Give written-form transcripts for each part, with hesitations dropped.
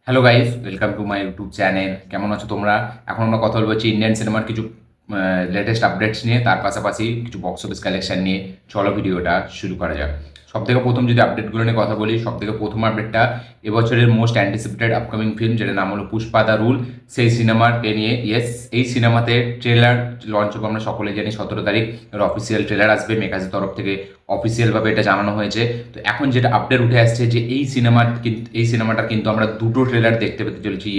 Hello guys, welcome to my YouTube channel. কেমন আছো তোমরা? এখন আমরা কথা বলবো ইন্ডিয়ান সিনেমার কিছু লেটেস্ট আপডেটস নিয়ে, তার পাশাপাশি কিছু বক্স অফিস কালেকশন নিয়ে। চলো ভিডিওটা শুরু করা যাক। সব থেকে প্রথম যদি আপডেটগুলো নিয়ে কথা বলি, সব থেকে প্রথম আপডেটটা এবছরের মোস্ট অ্যান্টিসিপেটেড আপকামিং ফিল্ম, যেটা নাম হলো পুষ্পা দ্য রুল। সেই সিনেমাকে নিয়ে এই সিনেমাতে ট্রেলার লঞ্চ হবে, আমরা সকলে জানি 17 তারিখ এর অফিসিয়াল ট্রেলার আসবে। মেকাজের তরফ থেকে অফিসিয়ালভাবে এটা জানানো হয়েছে। তো এখন যেটা আপডেট উঠে আসছে যে এই সিনেমাটার কিন্তু আমরা দুটো ট্রেলার দেখতে পেতে চলেছি।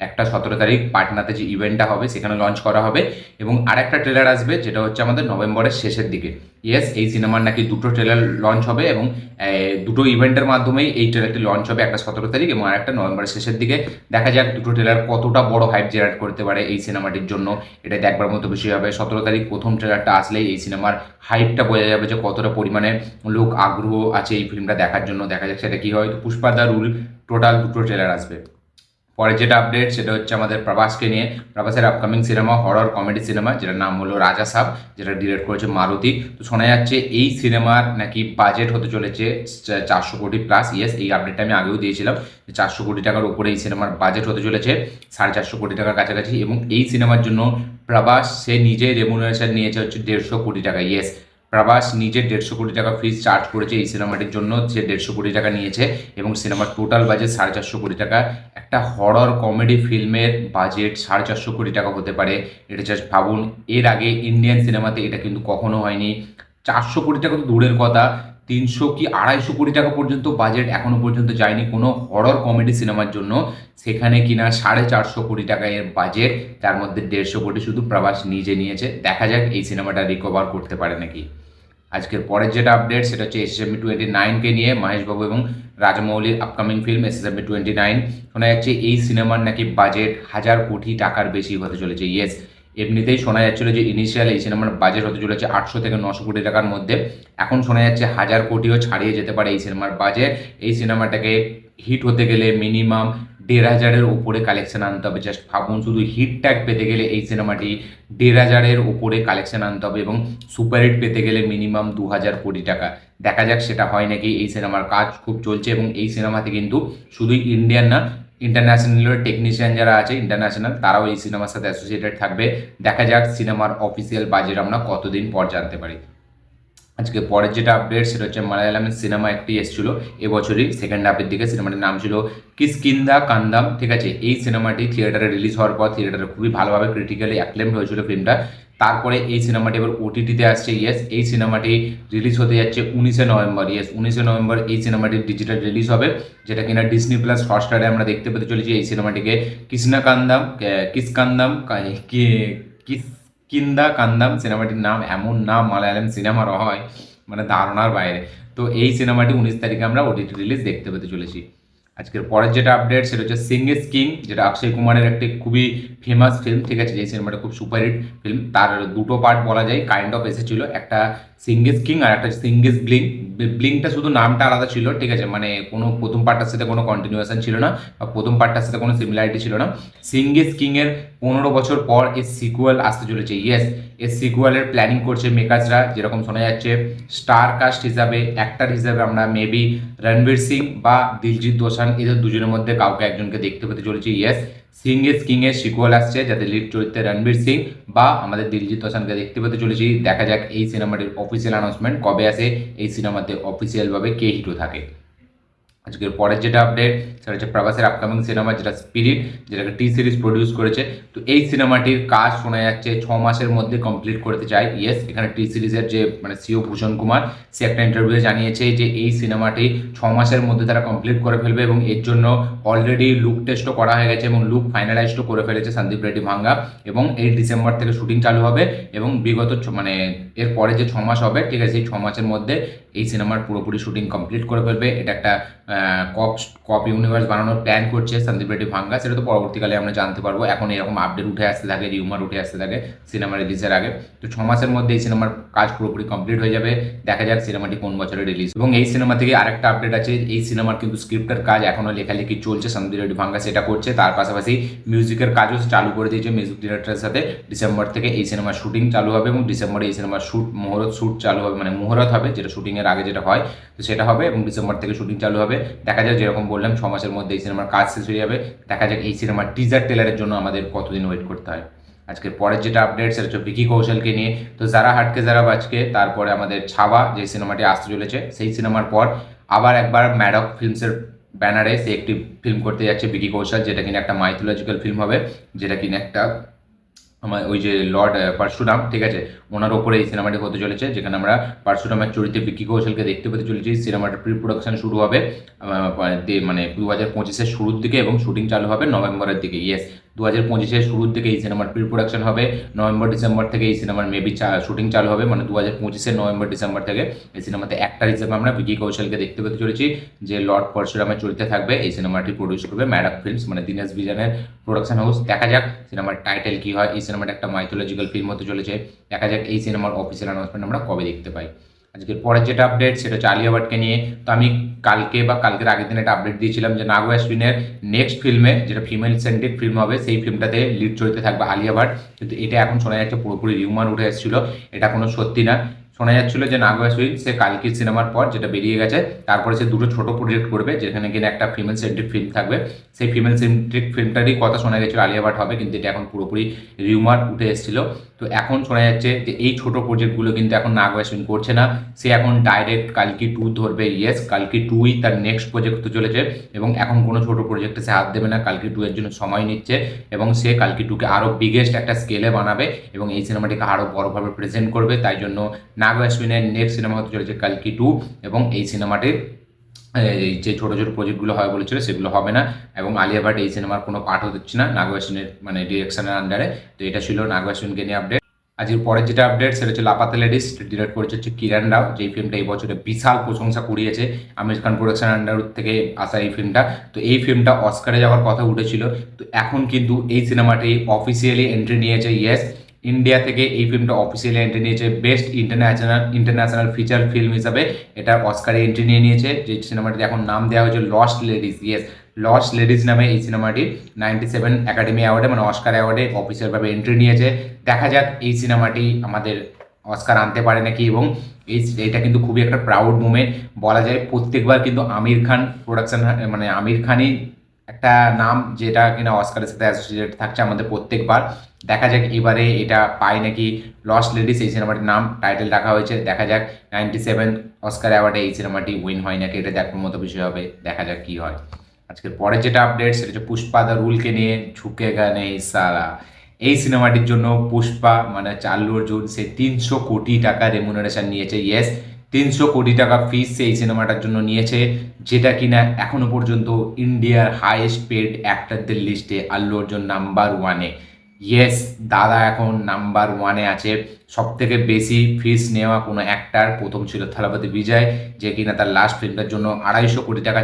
একটা 17 তারিখ পাটনাতে যে ইভেন্টটা হবে সেখানে লঞ্চ করা হবে, এবং আরেকটা ট্রেলার আসবে যেটা হচ্ছে আমাদের নভেম্বরের শেষের দিকে। এই সিনেমার নাকি দুটো ট্রেলার লঞ্চ হবে, এবং দুটো ইভেন্টের মাধ্যমেই এই ট্রেলারটি লঞ্চ হবে, একটা 17 তারিখ এবং আরেকটা নভেম্বরের শেষের দিকে। দেখা যাক দুটো ট্রেলার কতটা বড় হাইপ জেনারেট করতে পারে এই সিনেমাটির জন্য। এটা দেখবার মতো বিষয় হবে। 17 তারিখ প্রথম ট্রেলারটা আসলেই এই সিনেমার হাইপটা বোঝা যাবে যে কতটা পরিমাণে লোক আগ্রহ আছে এই ফিল্মটা দেখার জন্য। দেখা যাক সেটা কি হয়। তো পুষ্পা দা রুল টোটাল দুটো ট্রেলার আসবে। পরে যেটা আপডেট সেটা হচ্ছে আমাদের প্রভাসকে নিয়ে। প্রভাসের upcoming cinema horror comedy cinema, যেটার নাম হলো রাজা সাব, যেটা ডিরেক্ট করেছে মারুতি। তো শোনা যাচ্ছে এই সিনেমার নাকি বাজেট হতে চলেছে 400 কোটি প্লাস। এই আপডেটটা আমি আগেও দিয়েছিলাম যে 400 কোটি টাকার উপরে এই সিনেমার বাজেট হতে চলেছে, 450 কোটি টাকার কাছাকাছি। এবং এই সিনেমার জন্য প্রভাস সে নিজে রেমুনারেশন নিয়েছে হচ্ছে 150 কোটি টাকা। প্রভাস নিজে 150 কোটি টাকা ফিস চার্জ করেছে এই সিনেমাটির জন্য। সে 150 কোটি টাকা নিয়েছে, এবং সিনেমার টোটাল বাজেট 450 কোটি টাকা। একটা হরর কমেডি ফিল্মের বাজেট 450 কোটি টাকা হতে পারে, এটা জাস্ট ভাবুন। এর আগে ইন্ডিয়ান সিনেমাতে এটা কিন্তু কখনো হয়নি। 400 কোটি টাকা তো দূরের কথা, 300 কি 250 কোটি টাকা পর্যন্ত বাজেট এখনো পর্যন্ত যায়নি কোনো হরর কমেডি সিনেমার জন্য। সেখানে কিনা 450 কোটি টাকা এর বাজেট, তার মধ্যে 150 কোটি শুধু প্রভাস নিজে নিয়েছে। দেখা যাক এই সিনেমাটা রিকভার করতে পারে নাকি। আজকের পরের যেটা আপডেট সেটা হচ্ছে SSMB29কে নিয়ে, মহেশবাবু এবং রাজমৌলির আপকামিং ফিল্ম SSMB29। শোনা যাচ্ছে এই সিনেমার নাকি বাজেট 1000 কোটি টাকার বেশি হতে চলেছে। এমনিতেই শোনা যাচ্ছিল যে ইনিশিয়াল এই সিনেমার বাজেট হতে চলেছে 800 থেকে 900 কোটি টাকার মধ্যে। এখন শোনা যাচ্ছে 1000 কোটিও ছাড়িয়ে যেতে পারে এই সিনেমার বাজেট। এই সিনেমাটাকে হিট হতে গেলে মিনিমাম 1,500-এর উপরে কালেকশন আনতে হবে। জাস্ট ভাবুন, শুধু হিট ট্যাগ পেতে গেলে এই সিনেমাটি 1,500-এর উপরে কালেকশন আনতে হবে, এবং সুপার হিট পেতে গেলে মিনিমাম 2,000 কোটি টাকা। দেখা যাক সেটা হয় নাকি। এই সিনেমার কাজ খুব চলছে, এবং এই সিনেমাতে কিন্তু শুধু ইন্ডিয়ান না, ইন্টারন্যাশনালের টেকনিশিয়ান যারা আছে ইন্টারন্যাশনাল, তারাও এই সিনেমার সাথে অ্যাসোসিয়েটেড থাকবে। দেখা যাক সিনেমার অফিসিয়াল বাজেট আমরা কতদিন পর জানতে পারি। আজকে পরের যেটা আপডেট সেটা হচ্ছে মালায়ালামের সিনেমা একটি এসেছিল এবছরই সেকেন্ড হাফের দিকে। সিনেমাটির নাম ছিল কিসকিন্দা কান্দাম। ঠিক আছে, এই সিনেমাটি থিয়েটারে রিলিজ হওয়ার পর থিয়েটারে খুবই ভালোভাবে ক্রিটিক্যালি অ্যাক্লেমড হয়েছিল ফিল্মটা। তারপরে এই সিনেমাটি এবার ওটিটিতে আসছে। এই সিনেমাটি রিলিজ হতে যাচ্ছে 19শে নভেম্বর। 19শে নভেম্বর এই সিনেমাটির ডিজিটাল রিলিজ হবে, যেটা কিনা ডিসনি প্লাস হটস্টারে আমরা দেখতে পেতে চলেছি। এই সিনেমাটিকে কিসকান্দাম কিস কিন্দা কান্দাম সিনেমাটির নাম। এমন নাম মালায়ালাম সিনেমার হয়, মানে ধারণার বাইরে। তো এই সিনেমাটি 19 তারিখে আমরা ওটিটি রিলিজ দেখতে পেতে চলেছি। আজকের পরের যেটা আপডেট সেটা হচ্ছে সিং ইজ কিং, যেটা অক্ষয় কুমারের একটি খুবই ফেমাস ফিল্ম। ঠিক আছে, এই সিনেমাটা খুব সুপারহিট ফিল্ম। তার দুটো পার্ট বলা যায় কাইন্ড অফ এসেছিল, একটা সিং ইজ কিং আর একটা সিং ইজ ব্লিং। ব্লিংটা শুধু নামটা আলাদা ছিল, ঠিক আছে, মানে কোনো প্রথম পার্টটার সাথে কোনো কন্টিনিউয়েশন ছিল না, বা প্রথম পার্টটার সাথে কোনো সিমিলারিটি ছিল না। সিং ইজ কিং এর 15 বছর পর এর সিকুয়াল আসতে চলেছে। এর সিকুয়ালের প্ল্যানিং করছে মেকার্সরা। যেরকম শোনা যাচ্ছে স্টার কাস্ট হিসাবে, অ্যাক্টার হিসাবে আমরা মেবি রণবীর সিং বা দিলজিৎ দোসান, এদের দুজনের মধ্যে কাউকে একজনকে দেখতে পেতে চলেছি। সিং ইজ কিং এর সিকুয়াল আসছে, যাতে লিড চরিত্রে রণবীর সিং বা আমাদের দিলজিৎ দোসানকে দেখতে পেতে চলেছি। দেখা যাক এই সিনেমাটির অফিসিয়াল অ্যানাউন্সমেন্ট কবে আসে, এই সিনেমাতে অফিসিয়ালভাবে কে হিরো থাকে। আজকের পরের যেটা আপডেট সেটা হচ্ছে প্রভাসের আপকামিং সিনেমা, যেটা স্পিরিট, যেটাকে টি সিরিজ প্রডিউস করেছে। তো এই সিনেমাটির কাজ শোনা যাচ্ছে 6 মাসের মধ্যে কমপ্লিট করতে চায়। এখানে টি সিরিজের যে মানে সিও ভূষণ কুমার, সে একটা ইন্টারভিউয়ে জানিয়েছে যে এই সিনেমাটি 6 মাসের মধ্যে তারা কমপ্লিট করে ফেলবে, এবং এর জন্য অলরেডি লুক টেস্টও করা হয়ে গেছে এবং লুক ফাইনালাইজডও করে ফেলেছে সন্দীপ রেড্ডি ভাঙ্গা। এবং এই ডিসেম্বর থেকে শুটিং চালু হবে, এবং বিগত মানে এর পরে যে 6 মাস হবে, ঠিক আছে, সেই 6 মাসের মধ্যে এই সিনেমার পুরোপুরি শুটিং কমপ্লিট করে ফেলবে। এটা একটা কপ ইউনিভার্স বানানোর প্ল্যান করছে সন্দীপ রেড্ডি ভাঙ্গা। সেটা তো পরবর্তীকালে আমরা জানতে পারবো। এখন এরকম আপডেট উঠে আসতে থাকে, রিউমার উঠে আসতে থাকে সিনেমা রিলিজের আগে। তো 6 মাসের মধ্যে এই সিনেমার কাজ পুরোপুরি কমপ্লিট হয়ে যাবে। দেখা যাক সিনেমাটি কোন বছরে রিলিজ। এবং এই সিনেমা থেকে আরেকটা আপডেট আছে, এই সিনেমার কিন্তু স্ক্রিপ্টের কাজ এখনও লেখালেখি চলছে, সন্দীপ রেড্ডি ভাঙ্গা সেটা করছে। তার পাশাপাশি মিউজিকের কাজও চালু করে দিয়েছে মিউজিক ডিরেক্টরের সাথে। ডিসেম্বর থেকে এই সিনেমার শুটিং চালু হবে, এবং ডিসেম্বরে এই সিনেমার মুহূর্ত শ্যুট চালু হবে, মানে মুহূর্ত হবে, যেটা শুটিংয়ের আগে যেটা হয়, তো সেটা হবে, এবং ডিসেম্বর থেকে শুটিং চালু হবে। দেখা যাক, যেরকম বললাম 6 মাসের মধ্যে এই সিনেমার কাজ শেষ হয়ে যাবে। দেখা যাক এই সিনেমার টিজার ট্রেলারের জন্য আমাদের কতদিন ওয়েট করতে হয়। আজকের পরের যেটা আপডেট সেটা হচ্ছে ভিকি কৌশলকে নিয়ে। তো যারা হাটকে যারা বাজকে, তারপরে আমাদের ছাওয়া যে সিনেমাটি আসতে চলেছে, সেই সিনেমার পর আবার একবার ম্যাডক ফিল্মসের ব্যানারে সে একটি ফিল্ম করতে যাচ্ছে ভিকি কৌশল, যেটা কিনা একটা মাইথোলজিক্যাল ফিল্ম হবে, যেটা কিনা একটা আমার ওই যে লর্ড পারশুরাম, ঠিক আছে, ওনার ওপরে এই সিনেমাটি হতে চলেছে, যেখানে আমরা পারশুরামের চরিত্রে ভিকি কৌশলকে দেখতে পেতে চলেছি। সিনেমাটার প্রি প্রোডাকশন শুরু হবে মানে 2025-এর শুরুর দিকে এবং শুটিং চালু হবে নভেম্বরের দিকে। ইয়েস, 2025-এর শুরুর দিকে এই সিনেমার প্রি প্রোডাকশন হবে। নভেম্বর ডিসেম্বর থেকে এই সিনেমার মেবি শুটিং চালু হবে, মানে 2025-এর নভেম্বর ডিসেম্বর থেকে এই সিনেমাতে অ্যাক্টর হিসেবে আমরা ভিকি কৌশলকে দেখতে পেতে চলেছি, যে লর্ড পরশুরামের চরিত্রে থাকবে। এই সিনেমাটি প্রডিউস করবে ম্যাডক ফিল্মস, মানে দীনেশ বিজনের প্রোডাকশন হাউস। দেখা যাক সিনেমার টাইটেল কি হয়। এই সিনেমাটা একটা মাইথোলজিক্যাল ফিল্ম হতে চলেছে। দেখা যাক এই সিনেমার অফিসিয়াল অ্যানাউন্সমেন্ট আমরা কবে দেখতে পাই। আজকের পরের যেটা আপডেট সেটা হচ্ছে আলিয়া ভাটকে নিয়ে। তো আমি কালকের আগের দিন একটা আপডেট দিয়েছিলাম যে নাগো অশ্বিনের নেক্সট ফিল্মে, যেটা ফিমেল সেন্ট্রিক ফিল্ম হবে, সেই ফিল্মটাতে লিড চরিত্রে থাকবে আলিয়া ভাট। কিন্তু এটা এখন শোনা যাচ্ছে পুরোপুরি রিউমার উঠে এসেছিল, এটা কোনো সত্যি না। শোনা যাচ্ছিল যে নাগো অশ্বিন সে কালকির সিনেমার পর, যেটা বেরিয়ে গেছে, তারপরে সে দুটো ছোট প্রজেক্ট করবে, যেখানে কিনা একটা ফিমেল সেন্ট্রিক ফিল্ম থাকবে। সেই ফিমেল সেন্ট্রিক ফিল্মটারই কথা শোনা গেছিল আলিয়া ভাট হবে, কিন্তু এটা এখন পুরোপুরি রিউমার উঠে এসেছিল। তো এখন শোনা যাচ্ছে যে এই ছোট প্রজেক্টগুলো কিন্তু এখন নাগো অশ্বিন করছে না, সে এখন ডাইরেক্ট কালকি 2 ধরবে। ইয়েস, কালকি 2ই তার নেক্সট প্রজেক্ট হতে চলেছে, এবং এখন কোনো ছোট প্রজেক্টে সে হাত দেবে না। কালকি 2 এর জন্য সময় নিচ্ছে, এবং সে কালকি 2কে আরও বিগেস্ট একটা স্কেলে বানাবে এবং এই সিনেমাটিকে আরও বড়োভাবে প্রেজেন্ট করবে। তাই জন্য নাগো অশ্বিনের নেক্সট সিনেমা হতে চলেছে কালকি 2, এবং এই সিনেমাটির এই যে ছোটো ছোটো প্রজেক্টগুলো হয় বলেছিল সেগুলো হবে না, এবং আলিয়া ভাট এই সিনেমার কোনো পার্ট হচ্ছে না নাগো অশ্বিনের মানে ডিরেকশনের আন্ডারে। তো এটা ছিল নাগো অশ্বিনকে নিয়ে আপডেট। আজকের পরের যেটা আপডেট সেটা হচ্ছে লাপাতে লেডিস, ডিরেক্ট করেছে হচ্ছে কিরণ রাও, যেই ফিল্মটা এই বছরে বিশাল প্রশংসা কুড়িয়েছে আমির খান প্রোডাকশন আন্ডার থেকে আসা এই ফিল্মটা। তো এই ফিল্মটা অস্কারে যাওয়ার কথা উঠেছিল, তো এখন কিন্তু এই সিনেমাটি অফিসিয়ালি এন্ট্রি নিয়েছে। ইয়েস, ইন্ডিয়া থেকে এই ফিল্মটা অফিসিয়ালি এন্ট্রি নিয়েছে বেস্ট ইন্টারন্যাশনাল ফিচার ফিল্ম হিসাবে, এটা অস্কারে এন্ট্রি নিয়ে নিয়েছে। যে সিনেমাটিতে এখন নাম দেওয়া হয়েছে lost ladies. Yes, lost ladies নামে এই সিনেমাটি 97 একাডেমি অ্যাওয়ার্ডে মানে অস্কার অ্যাওয়ার্ডে অফিসিয়ালভাবে এন্ট্রি নিয়েছে। দেখা যাক এই সিনেমাটি আমাদের অস্কার আনতে পারে নাকি, এবং এইটা কিন্তু খুবই একটা প্রাউড মুমেন্ট বলা যায়। প্রত্যেকবার কিন্তু আমির খান প্রোডাকশন মানে আমির খানই একটা নাম যেটা কিনা অস্কারের সাথে অ্যাসোসিয়েটেড থাকছে আমাদের প্রত্যেকবার। দেখা যাক এবারে এটা পায় নাকি। লস্ট লেডিস এই সিনেমাটির নাম টাইটেল রাখা হয়েছে। দেখা যাক 97 অস্কার অ্যাওয়ার্ডে এই সিনেমাটি উইন হয় নাকি, এটা দেখার মতো বিষয় হবে। দেখা যাক কি হয়। আজকের পরের যেটা আপডেট সেটা হচ্ছে পুষ্পা দ্য রুলকে নিয়ে। ঝুঁকেগা নেই সালা, এই সিনেমাটির জন্য পুষ্পা মানে আল্লু অর্জুন সে 300 কোটি টাকা রেমুনারেশন নিয়েছে। ইয়েস, 300 কোটি টাকা ফিস এই সিনেমাটার জন্য নিয়েছে, যেটা কিনা এখনো পর্যন্ত ইন্ডিয়ার হাইয়েস্ট পেড অ্যাক্টরদের লিস্টে আল্লু অর্জুন নাম্বার 1-এ। ইয়েস, দাদা এখন নাম্বার 1-এ আছে। সব থেকে বেশি ফিস নেওয়া কোনো অ্যাক্টার প্রথম ছিল থালাপতি বিজয়, যে কিনা তার লাস্ট ফিল্মটার জন্য 250 কোটি টাকা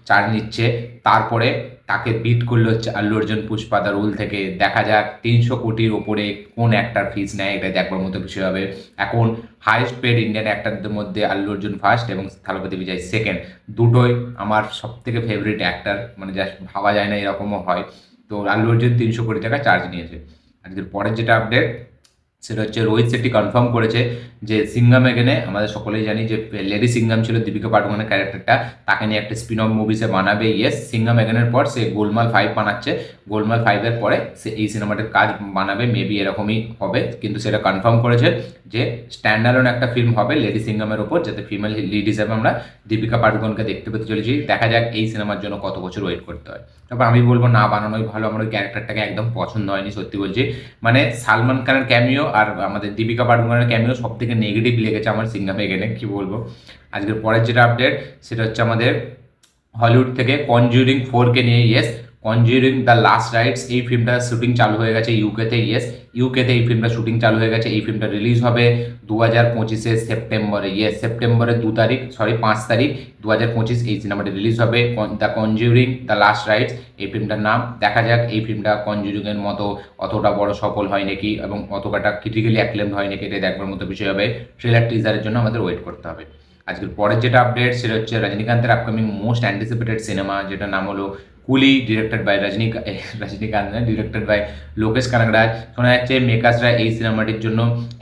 চার্জ নিচ্ছে। তারপরে তাকে বিট করলে হচ্ছে আল্লু অর্জুন পুষ্পা দ্য রুল থেকে। দেখা যাক 300 কোটির ওপরে কোন অ্যাক্টার ফিস নেয়, এটা দেখবার মতো বিষয় হবে। এখন হাইয়েস্ট পেড ইন্ডিয়ান অ্যাক্টারদের মধ্যে আল্লু অর্জুন ফার্স্ট এবং থালাপতি বিজয় সেকেন্ড। দুটোই আমার সব থেকে ফেভারিট অ্যাক্টার, মানে যা ভাবা যায় না এরকমও হয়। তো আল্লু অর্জুন 300 কোটি টাকা চার্জ নিয়েছে। আজকের পরের যেটা আপডেট সেটা হচ্ছে রোহিত শেট্টি কনফার্ম করেছে যে সিঙ্ঘাম এখানে আমাদের সকলেই জানি যে লেডি সিঙ্ঘাম ছিল দীপিকা পাডুকোনের ক্যারেক্টারটা, তাকে নিয়ে একটা স্পিন অফ মুভি সে বানাবে। ইয়েস, সিঙ্ঘাম এখানের পর সে গোলমাল 5 বানাচ্ছে, গোলমাল 5-এর পরে সে এই সিনেমাটার কাজ বানাবে, মেবি এরকমই হবে। কিন্তু সেটা কনফার্ম করেছে যে স্ট্যান্ডার্ডন একটা ফিল্ম হবে লেডি সিঙ্ঘামের ওপর, যাতে ফিমেল লিড হিসাবে আমরা দীপিকা পাডুকোনকে দেখতে পেতে চলেছি। দেখা যাক এই সিনেমার জন্য কত বছর ওয়েট করতে হয়। তারপর আমি বলবো না বানানোই ভালো, আমার ওই ক্যারেক্টারটাকে একদম পছন্দ হয়নি সত্যি বলছি। মানে সালমান খানের ক্যামিও আর আমাদের দীপিকা পাডুকোনের ক্যামিও সব থেকে নেগেটিভ লেগেছে আমার সিঙ্ঘামে এখানে, কি বলবো। আজকের পরের যেটা আপডেট সেটা হচ্ছে আমাদের হলিউড থেকে কনজিউরিং 4-কে নিয়ে। Yes, conjuring the last rights এই ফিল্মটা শুটিং চালু হয়ে গেছে ইউকেতে। ইয়েস, ইউকেতে এই ফিল্মটা শুটিং চালু হয়ে গেছে। এই ফিল্মটা রিলিজ হবে 2025 সেপ্টেম্বরে। ইয়েস, সেপ্টেম্বরের 5 তারিখ 2025 এই সিনেমাটি রিলিজ হবে, the conjuring the last rights এই ফিল্মটার নাম। দেখা যাক এই ফিল্মটা কনজিউরিংয়ের মতো অতটা বড় সফল হয় নাকি এবং অতটা ক্রিটিক্যালি অ্যাক্লেমড হয় নাকি, এটা দেখবার মতো বিষয় হবে। ট্রেলার টিজারের জন্য আমাদের ওয়েট করতে হবে। আজকের পরের যেটা আপডেট সেটা হচ্ছে রজনীকান্তের আপকামিং মোস্ট অ্যান্টিসিপেটেড সিনেমা, যেটা নাম হলো কুলি ডিরেক্টেড বাই রজনীকান্ত না, ডিরেক্টেড বাই লোকেশ কানাগরাজ। শোনা যাচ্ছে মেকার্সরা এই সিনেমাটির জন্য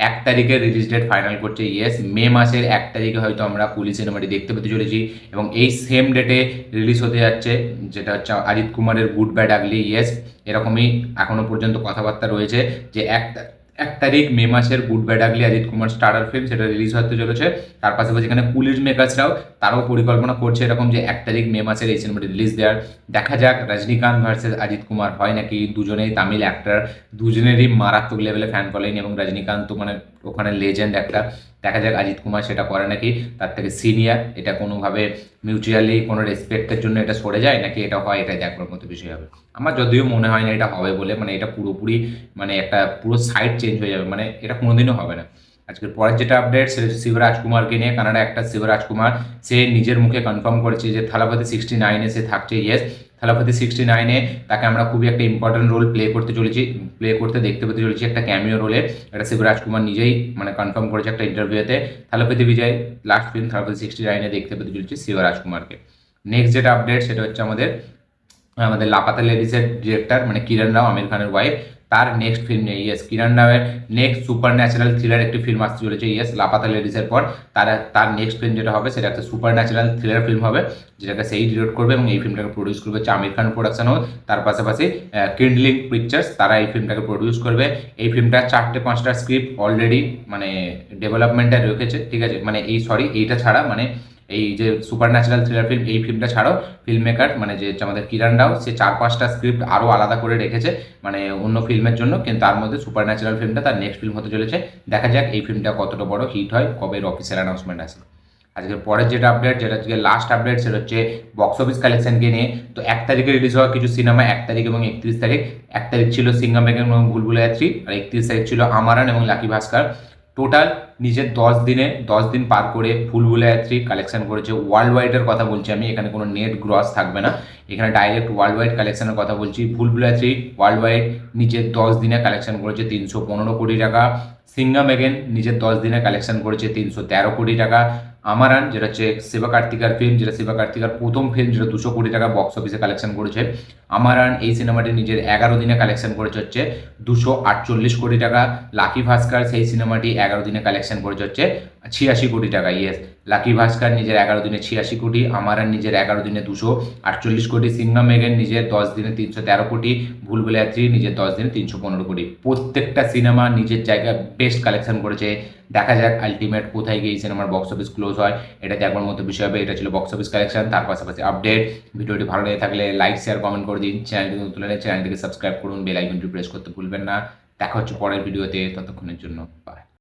1 তারিখে রিলিজ ডেট ফাইনাল করছে। ইয়েস, মে মাসের 1 তারিখে হয়তো আমরা কুলি সিনেমাটি দেখতে পেতে চলেছি এবং এই সেম ডেটে রিলিজ হতে যাচ্ছে যেটা হচ্ছে অজিত কুমারের গুড ব্যাড আগলি। ইয়েস, এরকমই এখনো পর্যন্ত কথাবার্তা রয়েছে যে 1 তারিখ মে মাসের গুড ব্যাড আগলি অজিত কুমার স্টারার ফিল্ম সেটা রিলিজ হতে চলেছে। তার পাশাপাশি এখানে পুলিশ মেকার্সরাও তারাও পরিকল্পনা করছে এরকম যে 1 তারিখ মে মাসের এই সিনেমাটি রিলিজ দেওয়ার। দেখা যাক রজনীকান্ত ভার্সেস অজিত কুমার হয় নাকি। দুজনেই তামিল অ্যাক্টর, দুজনেরই মারাত্মক লেভেলে ফ্যান ফলোয়িং এবং রজনীকান্ত মানে ওখানে লেজেন্ড একটা। দেখা যাক অজিত কুমার সেটা করে নাকি, তার থেকে সিনিয়র, এটা কোনোভাবে মিউচুয়ালি কোনো রেসপেক্টের জন্য এটা সরে যায় নাকি এটা হয়, এটা দেখবার মতো বিষয় হবে। আমার যদিও মনে হয় না এটা হবে বলে, মানে এটা পুরোপুরি মানে একটা পুরো সাইড চেঞ্জ হয়ে যাবে, মানে এটা কোনোদিনও হবে না। আজকের পরের যেটা আপডেট সেটা হচ্ছে শিবরাজকুমারকে নিয়ে। কানাডা একটা শিবরাজকুমার সে নিজের মুখে কনফার্ম করেছে যে থালাপতি 69-এ সে থাকছে। ইয়েস, থালাপতি 69-এ তাকে আমরা খুবই একটা ইম্পর্টেন্ট রোল প্লে করতে দেখতে পেতে চলেছি, একটা ক্যামিও রোলে। এটা শিবরাজকুমার নিজেই মানে কনফার্ম করেছে একটা ইন্টারভিউতে। থালাপতি বিজয় লাস্ট ফিল্ম থালাপতি 69-এ দেখতে পেতে চলেছি শিবরাজকুমারকে। নেক্সট যেটা আপডেট সেটা হচ্ছে আমাদের আমাদের লাপাতা লেডিসের ডিরেক্টর মানে কিরণ রাও, আমির খানের ওয়াইফ, তার নেক্সট ফিল্ম নিয়ে। ইয়েস, কিরণ রাওয়ের নেক্সট সুপার ন্যাচারাল থ্রিলার একটি ফিল্ম আসতে চলেছে। ইয়েস, লাপাতা লেডিসের পর তার নেক্সট ফিল্ম যেটা হবে সেটা একটা সুপার ন্যাচারাল থ্রিলার ফিল্ম হবে, যেটাকে সেই ডিরেক্ট করবে এবং এই ফিল্মটাকে প্রডিউস করবে হচ্ছে আমির খান প্রোডাকশন হোক। তার পাশাপাশি কিন্ডলিং পিকচার্স তারা এই ফিল্মটাকে প্রডিউস করবে। এই ফিল্মটা 4-5টা স্ক্রিপ্ট অলরেডি মানে ডেভেলপমেন্টে রেখেছে, ঠিক আছে, মানে এইটা ছাড়া মানে এই যে সুপার ন্যাচারাল থ্রিলার ফিল্ম এই ফিল্মটা ছাড়াও ফিল্ম মেকার মানে যে আমাদের কিরণ রাও সে 4-5টা স্ক্রিপ্ট আরও আলাদা করে রেখেছে মানে অন্য ফিল্মের জন্য, কিন্তু তার মধ্যে সুপার ন্যাচারাল ফিল্মটা তার নেক্সট ফিল্ম হতে চলেছে। দেখা যাক এই ফিল্মটা কতটা বড় হিট হয়, কবে অফিসিয়াল অ্যানাউন্সমেন্ট আসে। আজকের পরের যেটা আপডেট যেটা আজকে লাস্ট আপডেট সেটা হচ্ছে বক্স অফিস কালেকশনকে নিয়ে। তো 1 তারিখে রিলিজ হওয়া কিছু সিনেমা 1 তারিখ এবং 31 তারিখ। 1 তারিখ ছিল সিঙ্ঘম বেগম এবং বুলবুলাইয়া 3, আর 31 তারিখ ছিল আমারান এবং লাকি ভাস্কর। টোটাল নিজের 10 দিন পার করে বুলবুলাইয়া 3 কালেকশন করেছে। ওয়ার্ল্ড ওয়াইডের কথা বলছি আমি, এখানে কোনো নেট গ্রস থাকবে না, এখানে ডাইরেক্ট ওয়ার্ল্ড ওয়াইড কালেকশনের কথা বলছি। বুলবুলাইয়া 3 ওয়ার্ল্ড ওয়াইড নিজের 10 দিনে কালেকশন করেছে 315 কোটি টাকা। সিঙ্ঘম এগেন নিজের 10 দিনে কালেকশন করেছে 313 কোটি টাকা। আমারান যেটা হচ্ছে শিবকার্তিকার ফিল্ম, যেটা শিবকার্তিকার প্রথম ফিল্ম, যেটা 200 কোটি টাকা বক্স অফিসে কালেকশন করেছে। আমারান এই সিনেমাটি নিজের 11 দিনে কালেকশন করেছে হচ্ছে 248 কোটি টাকা। লাকি ভাস্কর সেই সিনেমাটি 11 দিনে কালেকশন করেছে হচ্ছে 86 কোটি টাকা। ইয়েস, লাকি ভাস্কর নিজের 11 দিনে 86 কোটি, আমারান নিজের 11 দিনে 248 কোটি, সিঙ্ঘম এগেন নিজের 10 দিনে 313 কোটি, ভুলভুলাইয়া 3 নিজের 10 দিনে 315 কোটি। প্রত্যেকটা সিনেমা নিজের জায়গায় বেস্ট কালেকশন করেছে। দেখা যাক আলটিমেট কোথায় গিয়ে এই সিনেমার বক্স অফিস ক্লোজ হয়, এটা দেখবার মতো বিষয় হবে। এটা ছিল বক্স অফিস কালেকশন, তার পাশাপাশি আপডেট। ভিডিওটি ভালো লেগে থাকলে লাইক শেয়ার কমেন্ট করে দিন। চ্যানেলটি নতুন হলে চ্যানেলটিকে সাবস্ক্রাইব করুন, বেল আইকনটি প্রেস করতে ভুলবেন না। দেখা হচ্ছে পরের ভিডিওতে, ততক্ষণের জন্য বাই।